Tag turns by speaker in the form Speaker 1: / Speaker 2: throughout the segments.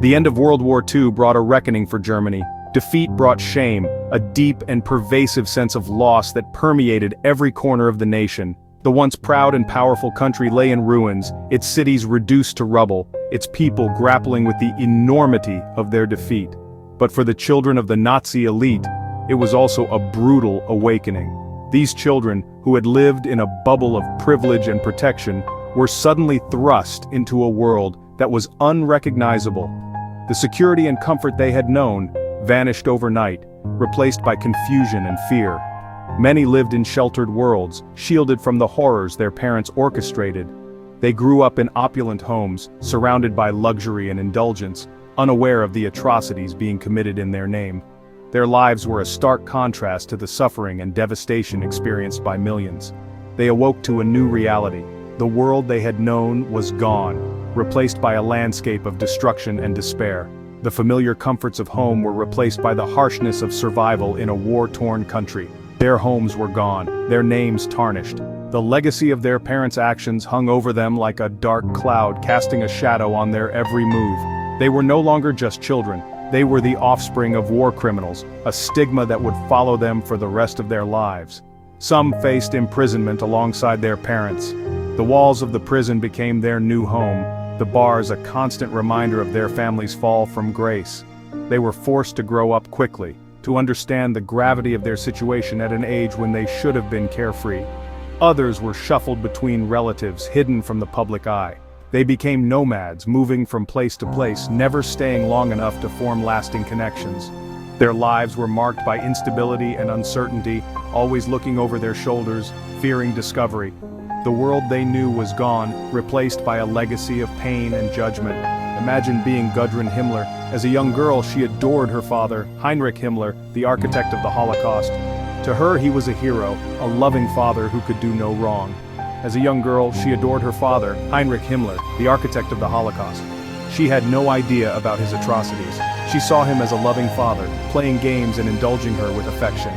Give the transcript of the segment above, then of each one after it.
Speaker 1: The end of World War II brought a reckoning for Germany. Defeat brought shame, a deep and pervasive sense of loss that permeated every corner of the nation. The once proud and powerful country lay in ruins, its cities reduced to rubble, its people grappling with the enormity of their defeat. But for the children of the Nazi elite, it was also a brutal awakening. These children, who had lived in a bubble of privilege and protection, were suddenly thrust into a world that was unrecognizable. The security and comfort they had known vanished overnight, replaced by confusion and fear. Many lived in sheltered worlds, shielded from the horrors their parents orchestrated. They grew up in opulent homes, surrounded by luxury and indulgence, unaware of the atrocities being committed in their name. Their lives were a stark contrast to the suffering and devastation experienced by millions. They awoke to a new reality. The world they had known was gone, replaced by a landscape of destruction and despair. The familiar comforts of home were replaced by the harshness of survival in a war-torn country. Their homes were gone, their names tarnished. The legacy of their parents' actions hung over them like a dark cloud, casting a shadow on their every move. They were no longer just children. They were the offspring of war criminals, a stigma that would follow them for the rest of their lives. Some faced imprisonment alongside their parents. The walls of the prison became their new home, the bars a constant reminder of their family's fall from grace. They were forced to grow up quickly, to understand the gravity of their situation at an age when they should have been carefree. Others were shuffled between relatives, hidden from the public eye. They became nomads, moving from place to place, never staying long enough to form lasting connections. Their lives were marked by instability and uncertainty, always looking over their shoulders, fearing discovery. The world they knew was gone, replaced by a legacy of pain and judgment. Imagine being Gudrun Himmler. As a young girl, she adored her father, Heinrich Himmler, the architect of the Holocaust. To her, he was a hero, a loving father who could do no wrong. As a young girl, she adored her father, Heinrich Himmler, the architect of the Holocaust. She had no idea about his atrocities. She saw him as a loving father, playing games and indulging her with affection.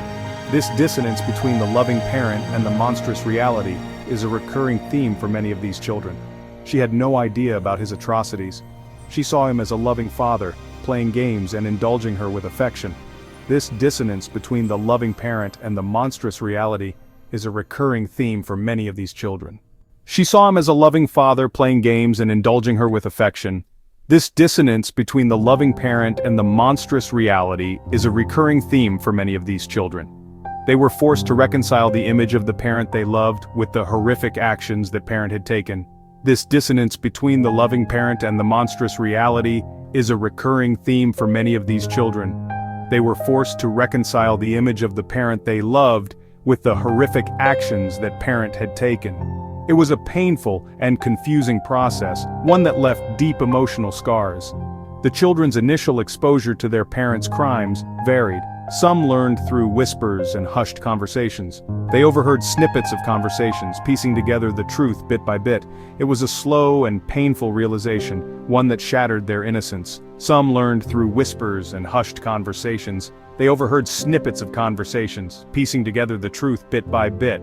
Speaker 1: This dissonance between the loving parent and the monstrous reality is a recurring theme for many of these children. She had no idea about his atrocities. She saw him as a loving father, playing games and indulging her with affection. This dissonance between the loving parent and the monstrous reality is a recurring theme for many of these children. She saw him as a loving father, playing games and indulging her with affection. This dissonance between the loving parent and the monstrous reality is a recurring theme for many of these children. They were forced to reconcile the image of the parent they loved with the horrific actions that parent had taken. This dissonance between the loving parent and the monstrous reality is a recurring theme for many of these children. They were forced to reconcile the image of the parent they loved with the horrific actions that parent had taken. It was a painful and confusing process, one that left deep emotional scars. The children's initial exposure to their parents' crimes varied. Some learned through whispers and hushed conversations. They overheard snippets of conversations, piecing together the truth bit by bit. It was a slow and painful realization, one that shattered their innocence. Some learned through whispers and hushed conversations. They overheard snippets of conversations, piecing together the truth bit by bit.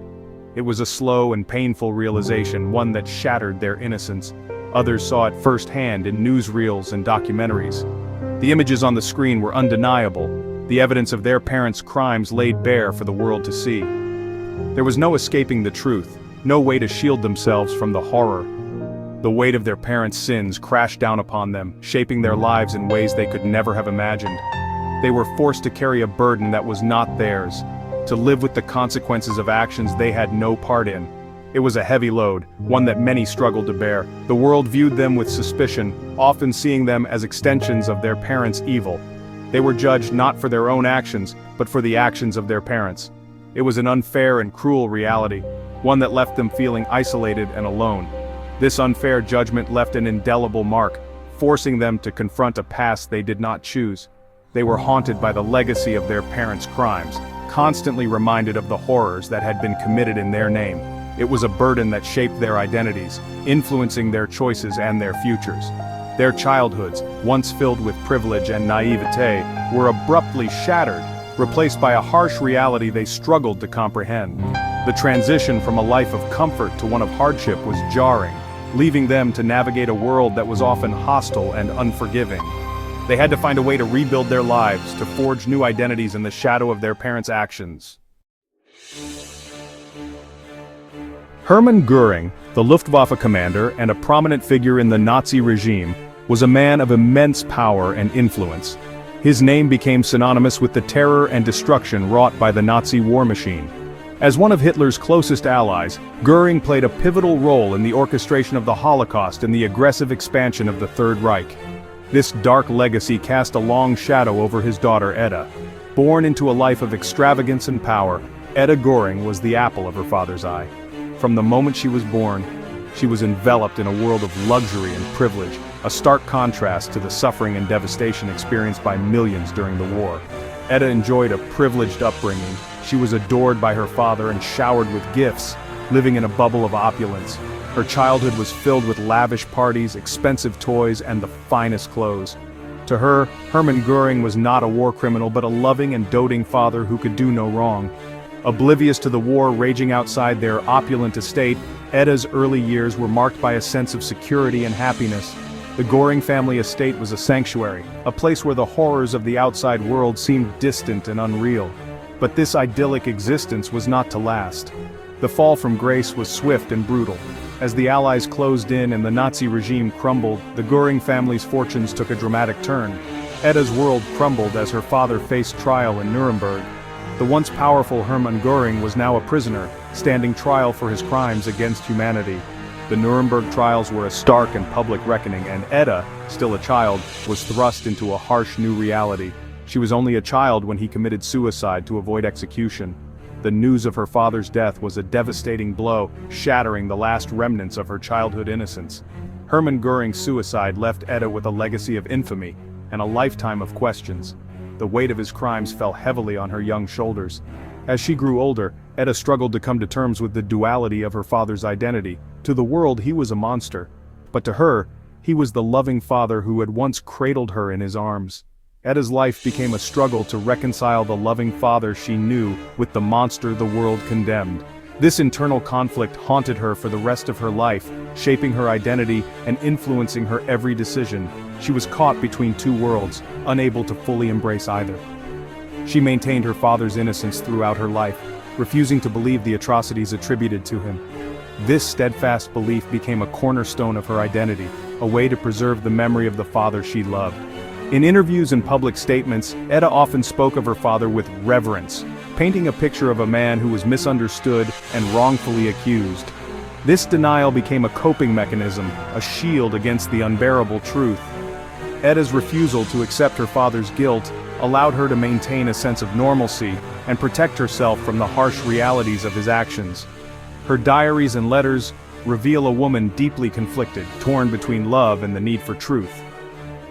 Speaker 1: It was a slow and painful realization, one that shattered their innocence. Others saw it firsthand in newsreels and documentaries. The images on the screen were undeniable, the evidence of their parents' crimes laid bare for the world to see. There was no escaping the truth, no way to shield themselves from the horror. The weight of their parents' sins crashed down upon them, shaping their lives in ways they could never have imagined. They were forced to carry a burden that was not theirs, to live with the consequences of actions they had no part in. It was a heavy load, one that many struggled to bear. The world viewed them with suspicion, often seeing them as extensions of their parents' evil. They were judged not for their own actions, but for the actions of their parents. It was an unfair and cruel reality, one that left them feeling isolated and alone. This unfair judgment left an indelible mark, forcing them to confront a past they did not choose. They were haunted by the legacy of their parents' crimes, constantly reminded of the horrors that had been committed in their name. It was a burden that shaped their identities, influencing their choices and their futures. Their childhoods, once filled with privilege and naivete, were abruptly shattered, replaced by a harsh reality they struggled to comprehend. The transition from a life of comfort to one of hardship was jarring, leaving them to navigate a world that was often hostile and unforgiving. They had to find a way to rebuild their lives, to forge new identities in the shadow of their parents' actions. Hermann Göring, the Luftwaffe commander and a prominent figure in the Nazi regime, was a man of immense power and influence. His name became synonymous with the terror and destruction wrought by the Nazi war machine. As one of Hitler's closest allies, Göring played a pivotal role in the orchestration of the Holocaust and the aggressive expansion of the Third Reich. This dark legacy cast a long shadow over his daughter Edda. Born into a life of extravagance and power, Edda Göring was the apple of her father's eye. From the moment she was born, she was enveloped in a world of luxury and privilege, a stark contrast to the suffering and devastation experienced by millions during the war. Edda enjoyed a privileged upbringing. She was adored by her father and showered with gifts, living in a bubble of opulence. Her childhood was filled with lavish parties, expensive toys, and the finest clothes. To her, Hermann Göring was not a war criminal but a loving and doting father who could do no wrong. Oblivious to the war raging outside their opulent estate, Edda's early years were marked by a sense of security and happiness. The Göring family estate was a sanctuary, a place where the horrors of the outside world seemed distant and unreal. But this idyllic existence was not to last. The fall from grace was swift and brutal. As the Allies closed in and the Nazi regime crumbled, the Göring family's fortunes took a dramatic turn. Edda's world crumbled as her father faced trial in Nuremberg. The once powerful Hermann Göring was now a prisoner, standing trial for his crimes against humanity. The Nuremberg trials were a stark and public reckoning, and Edda, still a child, was thrust into a harsh new reality. She was only a child when he committed suicide to avoid execution. The news of her father's death was a devastating blow, shattering the last remnants of her childhood innocence. Hermann Göring's suicide left Edda with a legacy of infamy and a lifetime of questions. The weight of his crimes fell heavily on her young shoulders. As she grew older, Edda struggled to come to terms with the duality of her father's identity. To the world, he was a monster. But to her, he was the loving father who had once cradled her in his arms. Edda's life became a struggle to reconcile the loving father she knew with the monster the world condemned. This internal conflict haunted her for the rest of her life, shaping her identity and influencing her every decision. She was caught between two worlds, unable to fully embrace either. She maintained her father's innocence throughout her life, refusing to believe the atrocities attributed to him. This steadfast belief became a cornerstone of her identity, a way to preserve the memory of the father she loved. In interviews and public statements, Edda often spoke of her father with reverence, painting a picture of a man who was misunderstood and wrongfully accused. This denial became a coping mechanism, a shield against the unbearable truth. Edda's refusal to accept her father's guilt allowed her to maintain a sense of normalcy and protect herself from the harsh realities of his actions. Her diaries and letters reveal a woman deeply conflicted, torn between love and the need for truth.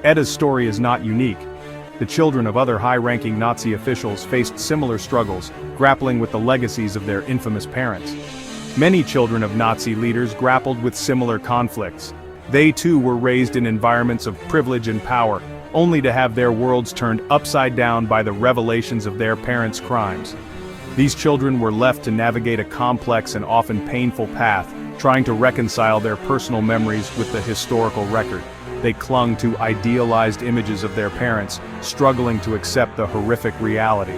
Speaker 1: Edda's story is not unique. The children of other high-ranking Nazi officials faced similar struggles, grappling with the legacies of their infamous parents. Many children of Nazi leaders grappled with similar conflicts. They too were raised in environments of privilege and power, only to have their worlds turned upside down by the revelations of their parents' crimes. These children were left to navigate a complex and often painful path, trying to reconcile their personal memories with the historical record. They clung to idealized images of their parents, struggling to accept the horrific reality.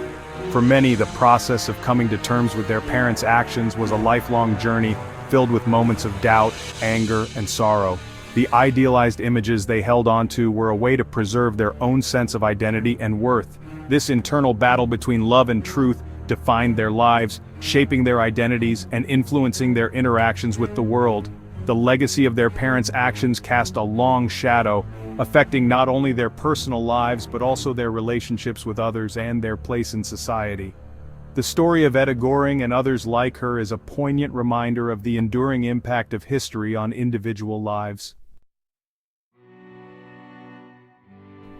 Speaker 1: For many, the process of coming to terms with their parents' actions was a lifelong journey filled with moments of doubt, anger, and sorrow. The idealized images they held onto were a way to preserve their own sense of identity and worth. This internal battle between love and truth defined their lives, shaping their identities and influencing their interactions with the world. The legacy of their parents' actions cast a long shadow, affecting not only their personal lives but also their relationships with others and their place in society. The story of Edda Göring and others like her is a poignant reminder of the enduring impact of history on individual lives.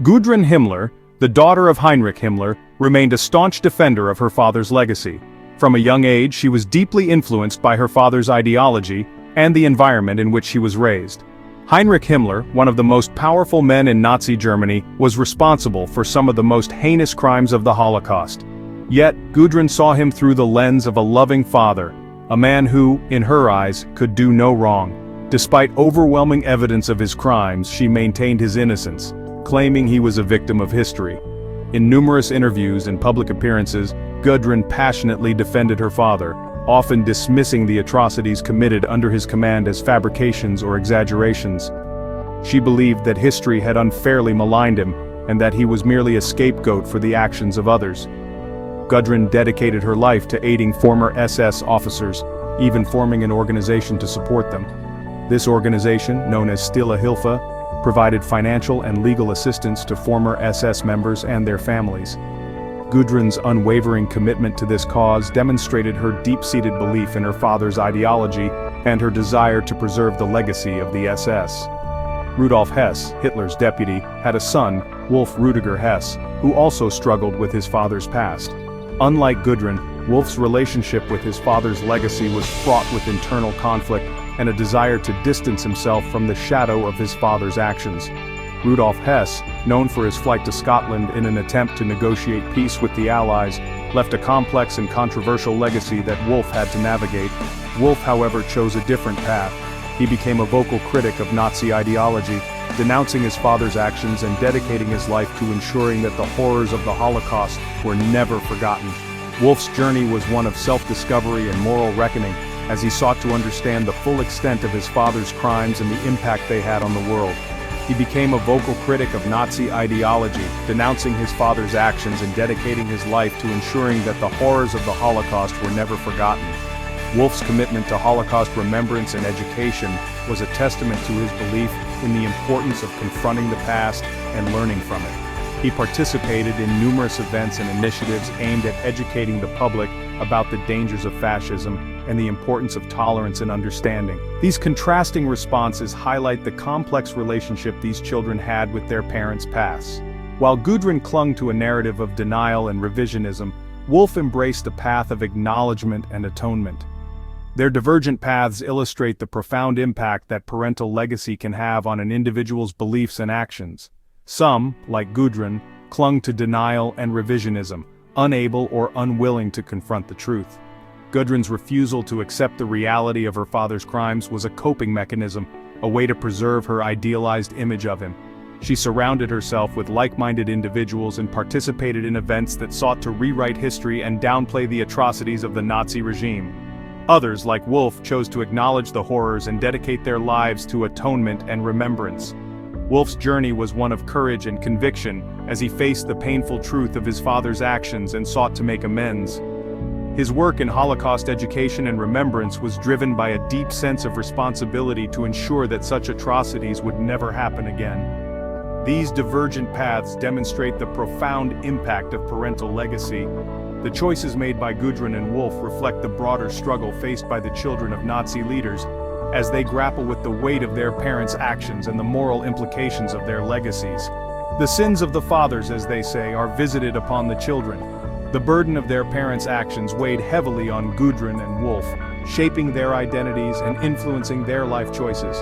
Speaker 1: Gudrun Himmler, the daughter of Heinrich Himmler, remained a staunch defender of her father's legacy. From a young age, she was deeply influenced by her father's ideology and the environment in which she was raised. Heinrich Himmler, one of the most powerful men in Nazi Germany, was responsible for some of the most heinous crimes of the Holocaust. Yet, Gudrun saw him through the lens of a loving father, a man who, in her eyes, could do no wrong. Despite overwhelming evidence of his crimes, she maintained his innocence. claiming he was a victim of history. In numerous interviews and public appearances, Gudrun passionately defended her father, often dismissing the atrocities committed under his command as fabrications or exaggerations. She believed that history had unfairly maligned him, and that he was merely a scapegoat for the actions of others. Gudrun dedicated her life to aiding former SS officers, even forming an organization to support them. This organization, known as Stille Hilfe, provided financial and legal assistance to former SS members and their families. Gudrun's unwavering commitment to this cause demonstrated her deep-seated belief in her father's ideology and her desire to preserve the legacy of the SS. Rudolf Hess, Hitler's deputy, had a son, Wolf Rüdiger Hess, who also struggled with his father's past. Unlike Gudrun, Wolf's relationship with his father's legacy was fraught with internal conflict and a desire to distance himself from the shadow of his father's actions. Rudolf Hess, known for his flight to Scotland in an attempt to negotiate peace with the Allies, left a complex and controversial legacy that Wolf had to navigate. Wolf, however, chose a different path. He became a vocal critic of Nazi ideology, denouncing his father's actions and dedicating his life to ensuring that the horrors of the Holocaust were never forgotten. Wolf's journey was one of self-discovery and moral reckoning, as he sought to understand the full extent of his father's crimes and the impact they had on the world. He became a vocal critic of Nazi ideology, denouncing his father's actions and dedicating his life to ensuring that the horrors of the Holocaust were never forgotten. Wolf's commitment to Holocaust remembrance and education was a testament to his belief in the importance of confronting the past and learning from it. He participated in numerous events and initiatives aimed at educating the public about the dangers of fascism and the importance of tolerance and understanding. These contrasting responses highlight the complex relationship these children had with their parents' past. While Gudrun clung to a narrative of denial and revisionism, Wolf embraced a path of acknowledgement and atonement. Their divergent paths illustrate the profound impact that parental legacy can have on an individual's beliefs and actions. Some, like Gudrun, clung to denial and revisionism, unable or unwilling to confront the truth. Gudrun's refusal to accept the reality of her father's crimes was a coping mechanism, a way to preserve her idealized image of him. She surrounded herself with like-minded individuals and participated in events that sought to rewrite history and downplay the atrocities of the Nazi regime. Others, like Wolf, chose to acknowledge the horrors and dedicate their lives to atonement and remembrance. Wolf's journey was one of courage and conviction, as he faced the painful truth of his father's actions and sought to make amends. His work in Holocaust education and remembrance was driven by a deep sense of responsibility to ensure that such atrocities would never happen again. These divergent paths demonstrate the profound impact of parental legacy. The choices made by Gudrun and Wolf reflect the broader struggle faced by the children of Nazi leaders, as they grapple with the weight of their parents' actions and the moral implications of their legacies. The sins of the fathers, as they say, are visited upon the children. The burden of their parents' actions weighed heavily on Gudrun and Wolf, shaping their identities and influencing their life choices.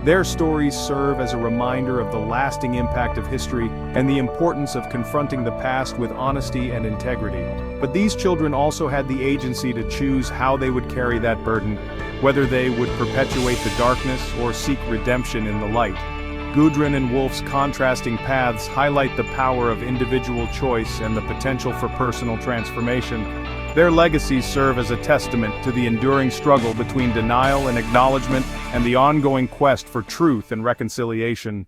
Speaker 1: Their stories serve as a reminder of the lasting impact of history and the importance of confronting the past with honesty and integrity. But these children also had the agency to choose how they would carry that burden, whether they would perpetuate the darkness or seek redemption in the light. Gudrun and Wolf's contrasting paths highlight the power of individual choice and the potential for personal transformation. Their legacies serve as a testament to the enduring struggle between denial and acknowledgement and the ongoing quest for truth and reconciliation.